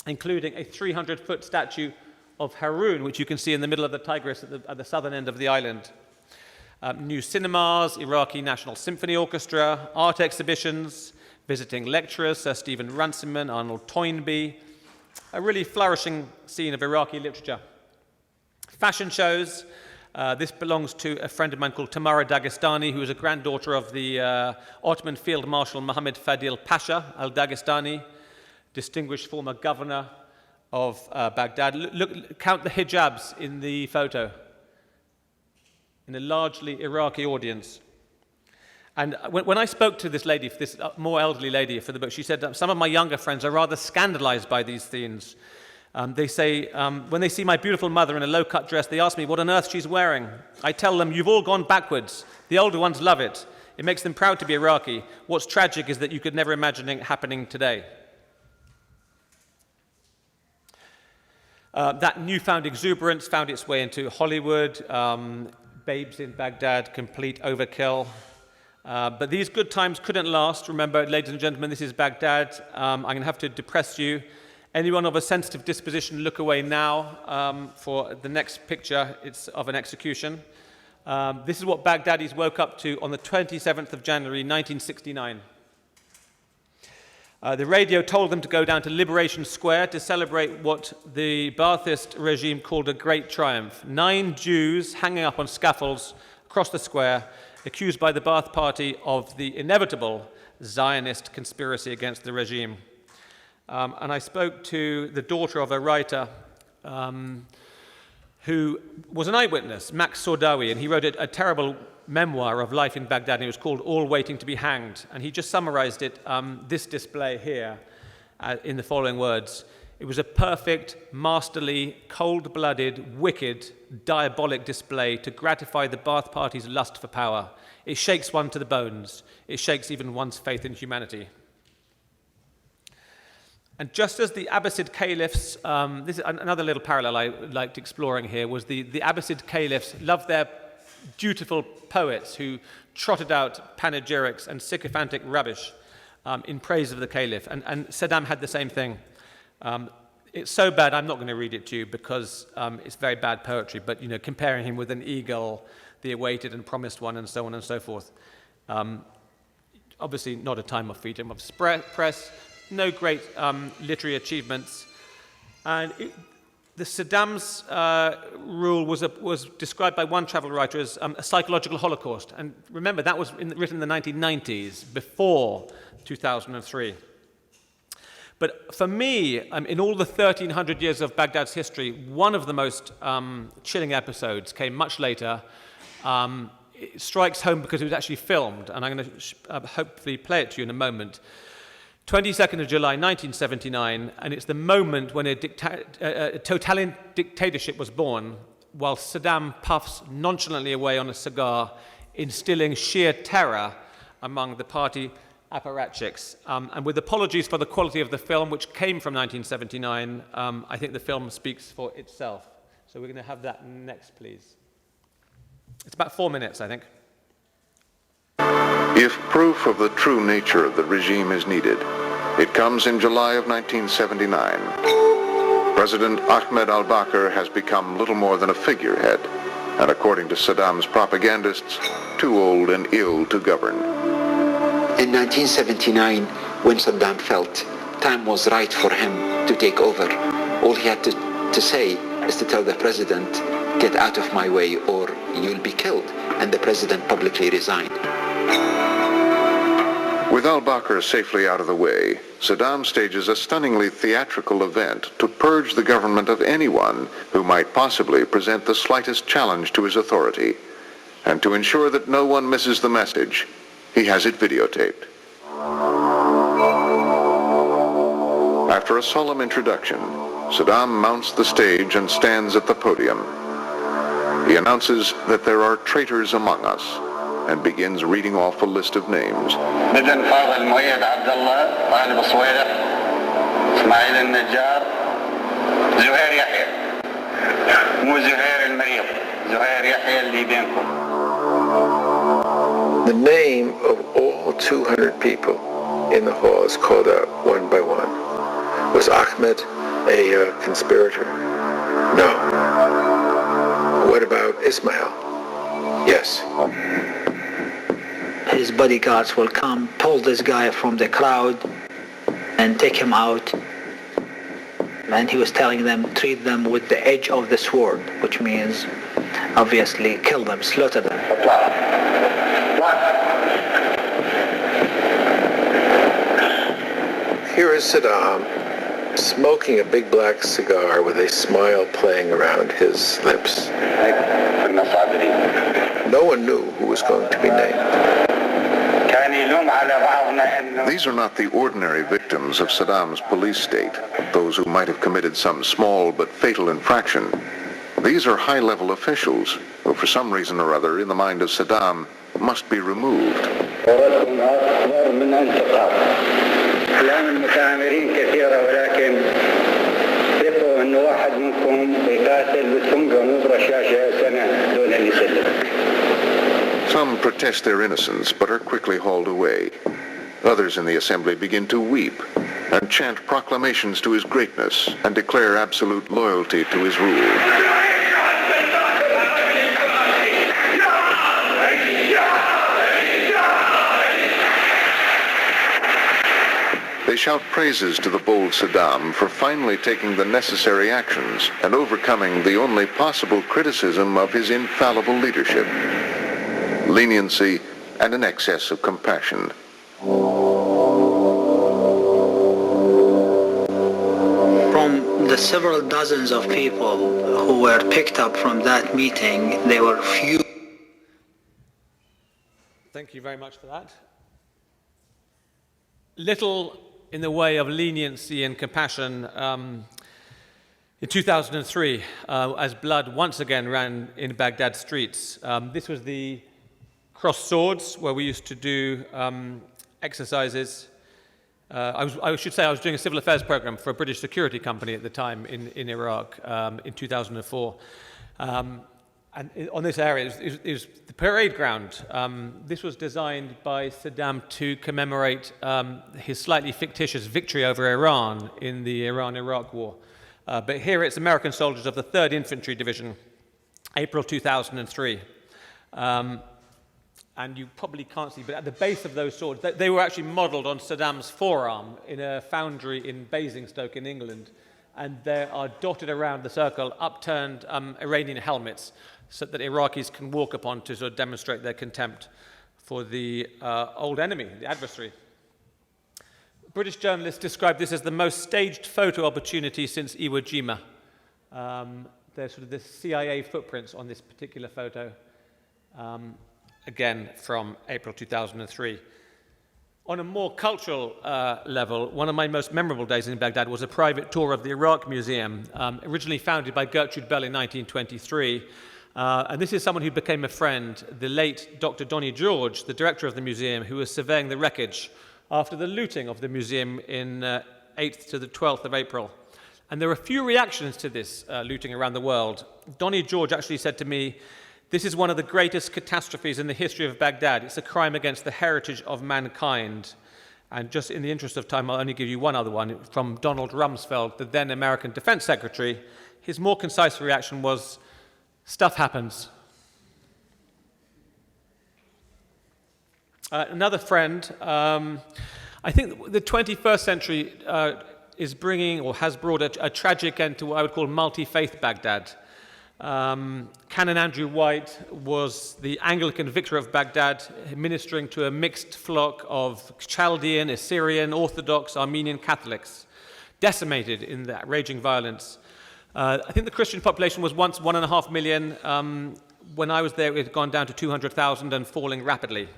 including a 300-foot statue of Haroon, which you can see in the middle of the Tigris at the southern end of the island. New cinemas, Iraqi National Symphony Orchestra, art exhibitions, visiting lecturers, Sir Stephen Runciman, Arnold Toynbee, a really flourishing scene of Iraqi literature. Fashion shows, this belongs to a friend of mine called Tamara Dagestani, who is a granddaughter of the Ottoman Field Marshal Mohammed Fadil Pasha al-Dagestani, distinguished former governor of Baghdad. Look, count the hijabs in the photo. In a largely Iraqi audience. And when I spoke to this lady, this more elderly lady for the book, she said that some of my younger friends are rather scandalized by these themes. They say, when they see my beautiful mother in a low-cut dress, they ask me what on earth she's wearing. I tell them, you've all gone backwards. The older ones love it. It makes them proud to be Iraqi. What's tragic is that you could never imagine it happening today. That newfound exuberance found its way into Hollywood, Babes in Baghdad, complete overkill. But these good times couldn't last. Remember, ladies and gentlemen, this is Baghdad. I'm going to have to depress you. Anyone of a sensitive disposition, look away now for the next picture. It's of an execution. This is what Baghdadis woke up to on the 27th of January, 1969. The radio told them to go down to Liberation Square to celebrate what the Ba'athist regime called a great triumph. 9 Jews hanging up on scaffolds across the square, accused by the Ba'ath Party of the inevitable Zionist conspiracy against the regime. And I spoke to the daughter of a writer who was an eyewitness, Max Sordawi, and he wrote a terrible memoir of life in Baghdad, and it was called All Waiting to be Hanged. And he just summarized it, this display here, in the following words. It was a perfect, masterly, cold-blooded, wicked, diabolic display to gratify the Ba'ath Party's lust for power. It shakes one to the bones. It shakes even one's faith in humanity. And just as the Abbasid caliphs, this is another little parallel I liked exploring here, was the Abbasid caliphs loved their dutiful poets who trotted out panegyrics and sycophantic rubbish in praise of the caliph. And Saddam had the same thing. It's so bad, I'm not going to read it to you because it's very bad poetry, but comparing him with an eagle, the awaited and promised one, and so on and so forth. Obviously not a time of freedom of press, no great literary achievements. And the Saddam's rule was described by one travel writer as a psychological holocaust. And remember, that was written in the 1990s, before 2003. But for me, in all the 1,300 years of Baghdad's history, one of the most chilling episodes came much later. It strikes home because it was actually filmed, and I'm going to hopefully play it to you in a moment. 22nd of July, 1979, and it's the moment when a totalitarian dictatorship was born, while Saddam puffs nonchalantly away on a cigar, instilling sheer terror among the party apparatchiks. And with apologies for the quality of the film, which came from 1979, I think the film speaks for itself. So we're going to have that next, please. It's about 4 minutes, I think. If proof of the true nature of the regime is needed, it comes in July of 1979. President Ahmed al-Bakr has become little more than a figurehead, and according to Saddam's propagandists, too old and ill to govern. In 1979, when Saddam felt time was right for him to take over, all he had to say is to tell the president, get out of my way or you'll be killed. And the president publicly resigned. With al-Bakr safely out of the way, Saddam stages a stunningly theatrical event to purge the government of anyone who might possibly present the slightest challenge to his authority. And to ensure that no one misses the message, he has it videotaped. After a solemn introduction, Saddam mounts the stage and stands at the podium. He announces that there are traitors among us and begins reading off a list of names. The name of all 200 people in the hall is called out one by one. Was Ahmed a conspirator? No. What about Ismail? Yes. His bodyguards will come, pull this guy from the crowd and take him out. And he was telling them, treat them with the edge of the sword, which means obviously kill them, slaughter them. Here is Saddam smoking a big black cigar with a smile playing around his lips. No one knew who was going to be named. These are not the ordinary victims of Saddam's police state, those who might have committed some small but fatal infraction. These are high-level officials who, for some reason or other, in the mind of Saddam, must be removed. Some protest their innocence but are quickly hauled away. Others in the assembly begin to weep and chant proclamations to his greatness and declare absolute loyalty to his rule. They shout praises to the bold Saddam for finally taking the necessary actions and overcoming the only possible criticism of his infallible leadership: leniency and an excess of compassion. From the several dozens of people who were picked up from that meeting, there were few. Thank you very much for that. Little in the way of leniency and compassion in 2003 as blood once again ran in Baghdad streets. This was the crossed swords where we used to do exercises. I should say I was doing a civil affairs program for a British security company at the time in Iraq in 2004. And on this area is the parade ground. This was designed by Saddam to commemorate his slightly fictitious victory over Iran in the Iran-Iraq war. But here it's American soldiers of the 3rd Infantry Division, April 2003. And you probably can't see, but at the base of those swords, they were actually modelled on Saddam's forearm in a foundry in Basingstoke in England. And there are dotted around the circle upturned Iranian helmets so that Iraqis can walk upon to sort of demonstrate their contempt for the old enemy, the adversary. British journalists describe this as the most staged photo opportunity since Iwo Jima. There's sort of the CIA footprints on this particular photo. Again, from April 2003. On a more cultural level, one of my most memorable days in Baghdad was a private tour of the Iraq Museum, originally founded by Gertrude Bell in 1923. And this is someone who became a friend, the late Dr. Donnie George, the director of the museum, who was surveying the wreckage after the looting of the museum in 8th to the 12th of April. And there were a few reactions to this looting around the world. Donnie George actually said to me, "This is one of the greatest catastrophes in the history of Baghdad. It's a crime against the heritage of mankind." And just in the interest of time, I'll only give you one other one from Donald Rumsfeld, the then American Defense Secretary. His more concise reaction was, "Stuff happens." Another friend, I think the 21st century is bringing or has brought a tragic end to what I would call multi-faith Baghdad. Canon Andrew White was the Anglican vicar of Baghdad, ministering to a mixed flock of Chaldean, Assyrian, Orthodox, Armenian Catholics, decimated in that raging violence. I think the Christian population was once 1.5 million. When I was there, it had gone down to 200,000 and falling rapidly.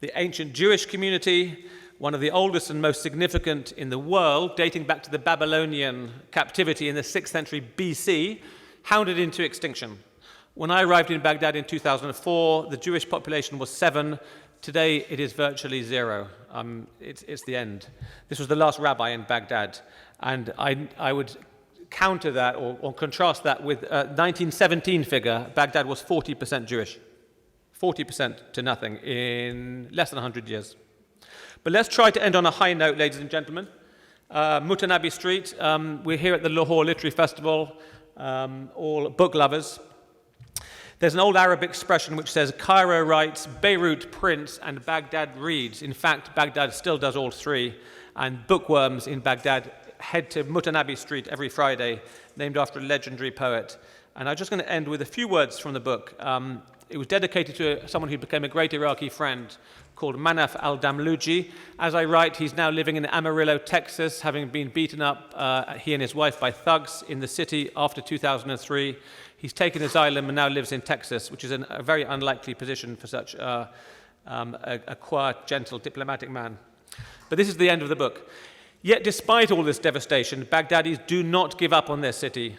The ancient Jewish community, one of the oldest and most significant in the world, dating back to the Babylonian captivity in the 6th century BC, hounded into extinction. When I arrived in Baghdad in 2004, the Jewish population was 7. Today, it is virtually 0. It's the end. This was the last rabbi in Baghdad. And I would counter that or contrast that with a 1917 figure. Baghdad was 40% Jewish. 40% to nothing in less than 100 years. But let's try to end on a high note, ladies and gentlemen. Mutanabi Street, we're here at the Lahore Literary Festival, all book lovers. There's an old Arabic expression which says, Cairo writes, Beirut prints, and Baghdad reads. In fact, Baghdad still does all three, and bookworms in Baghdad head to Mutanabi Street every Friday, named after a legendary poet. And I'm just going to end with a few words from the book. It was dedicated to someone who became a great Iraqi friend called Manaf al-Damluji. As I write, he's now living in Amarillo, Texas, having been beaten up, he and his wife, by thugs in the city after 2003. He's taken asylum and now lives in Texas, which is a very unlikely position for such a quiet, gentle, diplomatic man. But this is the end of the book. Yet despite all this devastation, Baghdadis do not give up on their city.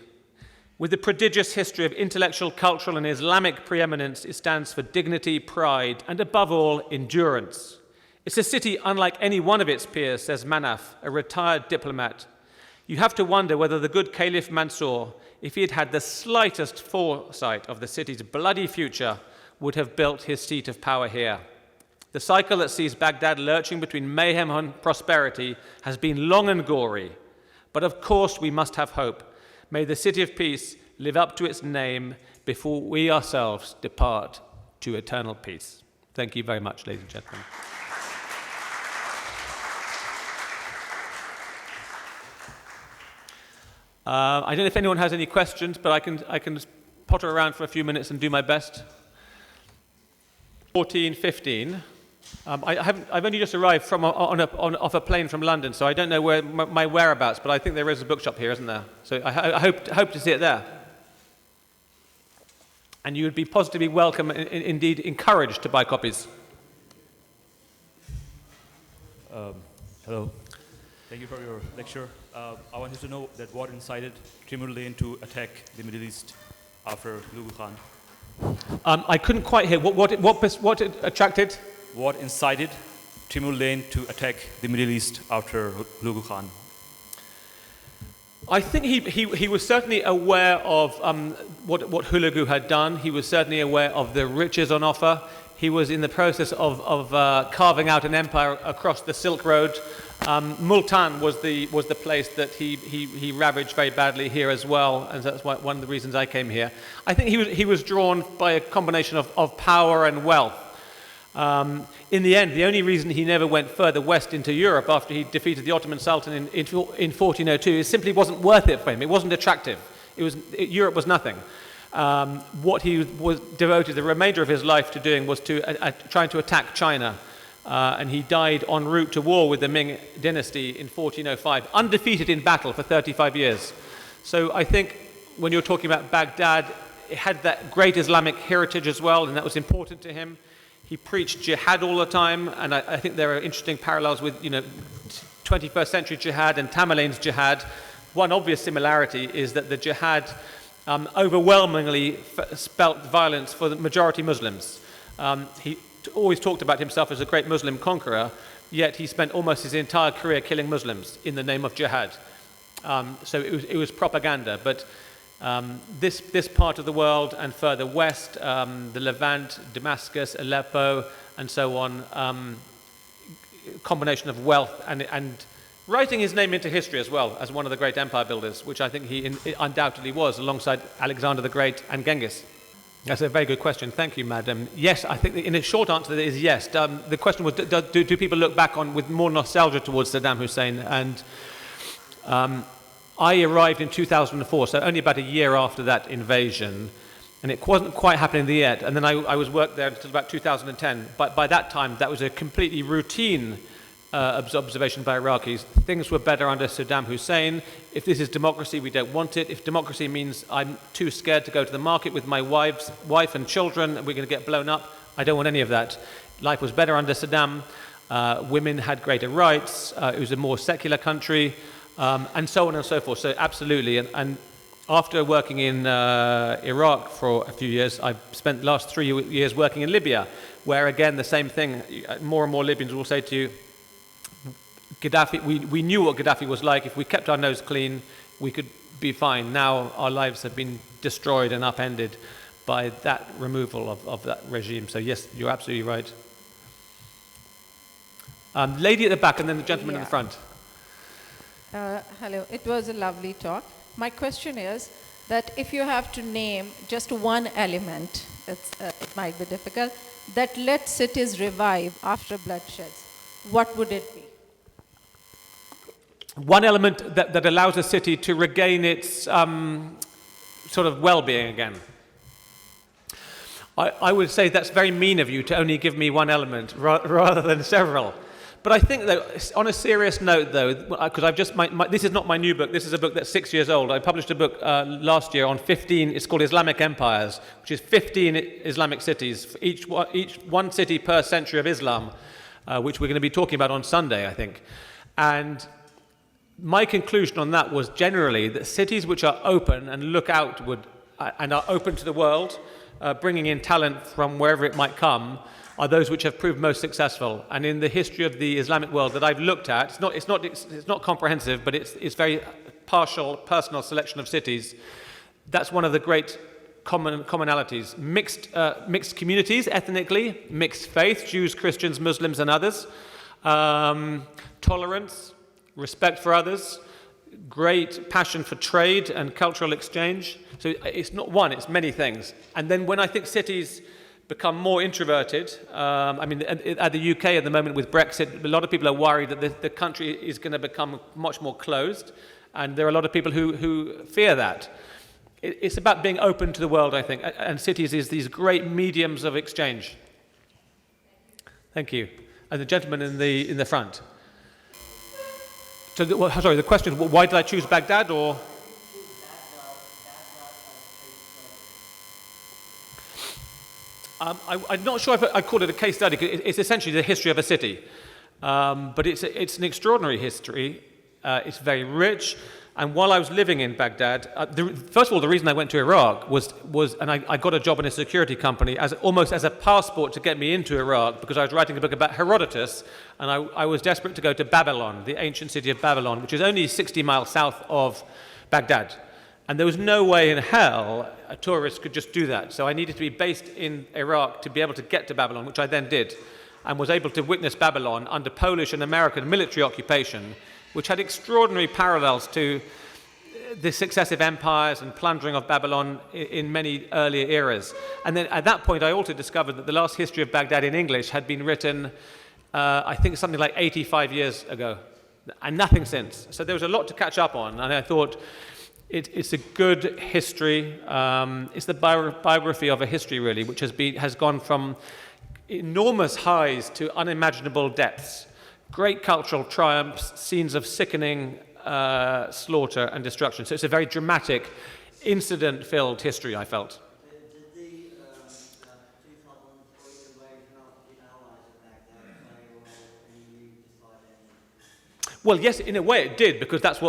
With the prodigious history of intellectual, cultural, and Islamic preeminence, it stands for dignity, pride, and above all, endurance. It's a city unlike any one of its peers, says Manaf, a retired diplomat. You have to wonder whether the good Caliph Mansour, if he had had the slightest foresight of the city's bloody future, would have built his seat of power here. The cycle that sees Baghdad lurching between mayhem and prosperity has been long and gory. But of course we must have hope. May the city of peace live up to its name before we ourselves depart to eternal peace. Thank you very much, ladies and gentlemen. I don't know if anyone has any questions, but I can potter around for a few minutes and do my best. 15. I've only just arrived off a plane from London, so I don't know where my whereabouts, but I think there is a bookshop here, isn't there? So I hope to see it there. And you would be positively welcome, indeed encouraged, to buy copies. Hello. Thank you for your lecture. I wanted to know that what incited Timur Lane to attack the Middle East after Lugu Khan? I couldn't quite hear. What it attracted? What incited Timur Lane to attack the Middle East after Lugu Khan? I think he was certainly aware of what Hulagu had done. He was certainly aware of the riches on offer. He was in the process of carving out an empire across the Silk Road. Multan was the place that he ravaged very badly here as well, and that's one of the reasons I came here. I think he was drawn by a combination of power and wealth. In the end, the only reason he never went further west into Europe after he defeated the Ottoman Sultan in 1402 is simply wasn't worth it for him. It wasn't attractive. Europe was nothing. What he was devoted the remainder of his life to doing was trying to attack China. And he died en route to war with the Ming dynasty in 1405, undefeated in battle for 35 years. So I think when you're talking about Baghdad, it had that great Islamic heritage as well, and that was important to him. He preached jihad all the time, and I think there are interesting parallels with 21st century jihad and Tamerlane's jihad. One obvious similarity is that the jihad overwhelmingly spelt violence for the majority Muslims. He always talked about himself as a great Muslim conqueror, yet he spent almost his entire career killing Muslims in the name of jihad. So it was propaganda, but this part of the world and further west, the Levant, Damascus, Aleppo, and so on, combination of wealth and writing his name into history as well as one of the great empire builders, which I think he undoubtedly was, alongside Alexander the Great and Genghis. That's a very good question. Thank you, madam. Yes, I think in a short answer is yes. The question was, do people look back on with more nostalgia towards Saddam Hussein? And I arrived in 2004, so only about a year after that invasion, and it wasn't quite happening yet. And then I was worked there until about 2010. But by that time, that was a completely routine observation by Iraqis. Things were better under Saddam Hussein. If this is democracy, we don't want it. If democracy means I'm too scared to go to the market with my wife and children, and we're going to get blown up, I don't want any of that. Life was better under Saddam. Women had greater rights. It was a more secular country, and so on and so forth. So absolutely. And after working in Iraq for a few years, I spent the last 3 years working in Libya, where again the same thing. More and more Libyans will say to you, Gaddafi, we knew what Gaddafi was like. If we kept our nose clean, we could be fine. Now our lives have been destroyed and upended by that removal of that regime. So yes, you're absolutely right. Lady at the back and then the gentleman in the front. Hello, it was a lovely talk. My question is that if you have to name just one element, it might be difficult, that let cities revive after bloodsheds, what would it be? One element that allows a city to regain its sort of well-being again. I would say that's very mean of you to only give me one element rather than several. But I think that on a serious note, though, because I've just this is not my new book. This is a book that's 6 years old. I published a book last year on 15. It's called Islamic Empires, which is 15 Islamic cities, each one city per century of Islam, which we're going to be talking about on Sunday, I think. And my conclusion on that was generally that cities which are open and look outward and are open to the world, bringing in talent from wherever it might come, are those which have proved most successful. And in the history of the Islamic world that I've looked at, it's not comprehensive, but it's very partial, personal selection of cities. That's one of the great commonalities. Mixed communities, ethnically, mixed faith, Jews, Christians, Muslims, and others. Tolerance, respect for others, great passion for trade and cultural exchange. So it's not one, it's many things. And then when I think cities become more introverted, at the UK at the moment with Brexit, a lot of people are worried that the country is going to become much more closed, and there are a lot of people who fear that. It's about being open to the world, I think, and cities is these great mediums of exchange. Thank you. And the gentleman in the front. So, the question is, why did I choose Baghdad, or? I'm not sure if I call it a case study. It's essentially the history of a city. But it's an extraordinary history. It's very rich. And while I was living in Baghdad, first of all, the reason I went to Iraq was and I got a job in a security company almost as a passport to get me into Iraq, because I was writing a book about Herodotus, and I was desperate to go to Babylon, the ancient city of Babylon, which is only 60 miles south of Baghdad. And there was no way in hell a tourist could just do that. So I needed to be based in Iraq to be able to get to Babylon, which I then did, and was able to witness Babylon under Polish and American military occupation, which had extraordinary parallels to the successive empires and plundering of Babylon in many earlier eras. And then at that point, I also discovered that the last history of Baghdad in English had been written, I think something like 85 years ago, and nothing since. So there was a lot to catch up on, and I thought it's a good history. It's the biography of a history, really, which has gone from enormous highs to unimaginable depths. Great cultural triumphs, scenes of sickening slaughter and destruction. So it's a very dramatic, incident-filled history, I felt. Did the 2003 invasion of the Allies of Baghdad play a role in you deciding? Well, yes, in a way it did, because that's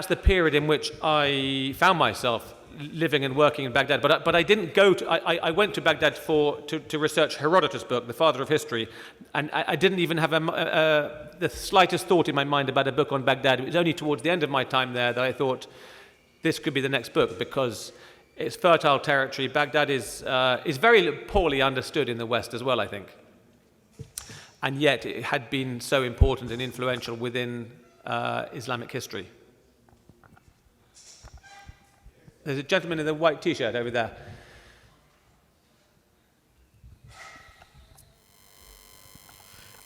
the period in which I found myself living and working in Baghdad. But I didn't go to. I went to Baghdad to research Herodotus' book, The Father of History, and I didn't even have the slightest thought in my mind about a book on Baghdad. It was only towards the end of my time there that I thought this could be the next book, because it's fertile territory. Baghdad is very poorly understood in the West as well, I think, and yet it had been so important and influential within Islamic history. There's a gentleman in the white T-shirt over there.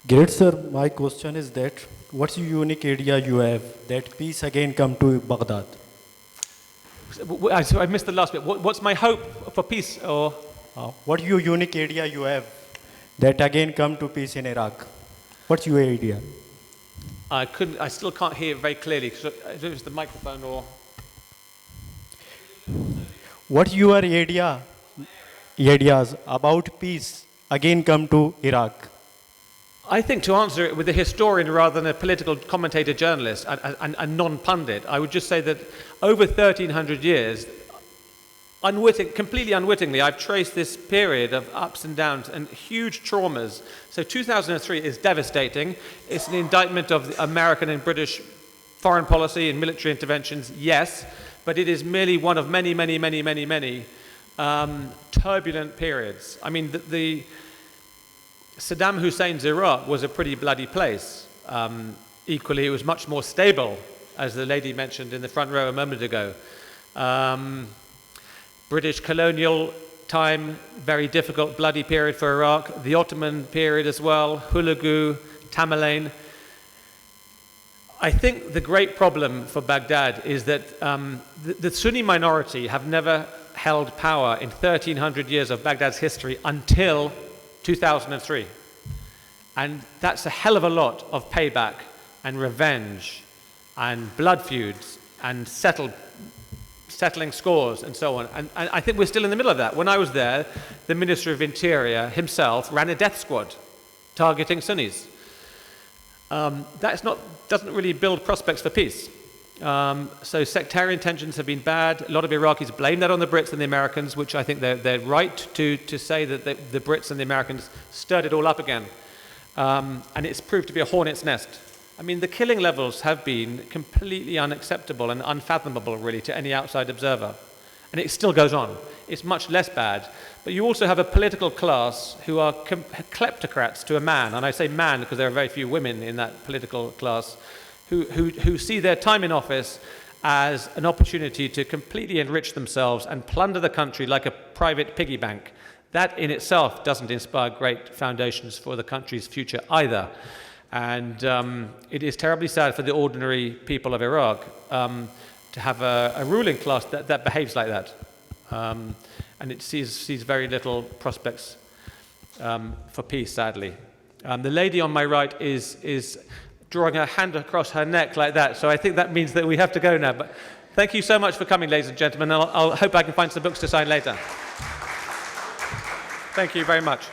Great, sir. My question is that what's your unique idea you have that peace again come to Baghdad? I missed the last bit. What's my hope for peace? Or what your unique idea you have that again come to peace in Iraq? What's your idea? I still can't hear very clearly. So if it was the microphone or. What your ideas about peace again come to Iraq? I think to answer it with a historian rather than a political commentator journalist and non-pundit, I would just say that over 1,300 years, completely unwittingly, I've traced this period of ups and downs and huge traumas. So 2003 is devastating. It's an indictment of the American and British foreign policy and military interventions, yes, but it is merely one of many, many, many, many, many turbulent periods. I mean, the Saddam Hussein's Iraq was a pretty bloody place. Equally, it was much more stable, as the lady mentioned in the front row a moment ago. British colonial time, very difficult, bloody period for Iraq. The Ottoman period as well, Hulagu, Tamerlane. I think the great problem for Baghdad is that the Sunni minority have never held power in 1,300 years of Baghdad's history until 2003. And that's a hell of a lot of payback and revenge and blood feuds and settling scores and so on. And I think we're still in the middle of that. When I was there, the Minister of Interior himself ran a death squad targeting Sunnis. Doesn't really build prospects for peace. So sectarian tensions have been bad. A lot of Iraqis blame that on the Brits and the Americans, which I think they're right to say that the Brits and the Americans stirred it all up again. And it's proved to be a hornet's nest. I mean, the killing levels have been completely unacceptable and unfathomable, really, to any outside observer. And it still goes on. It's much less bad. But you also have a political class who are kleptocrats to a man. And I say man because there are very few women in that political class who see their time in office as an opportunity to completely enrich themselves and plunder the country like a private piggy bank. That in itself doesn't inspire great foundations for the country's future either. And it is terribly sad for the ordinary people of Iraq to have a ruling class that behaves like that. And it sees very little prospects for peace, sadly. The lady on my right is drawing her hand across her neck like that, so I think that means that we have to go now. But thank you so much for coming, ladies and gentlemen. I'll hope I can find some books to sign later. Thank you very much.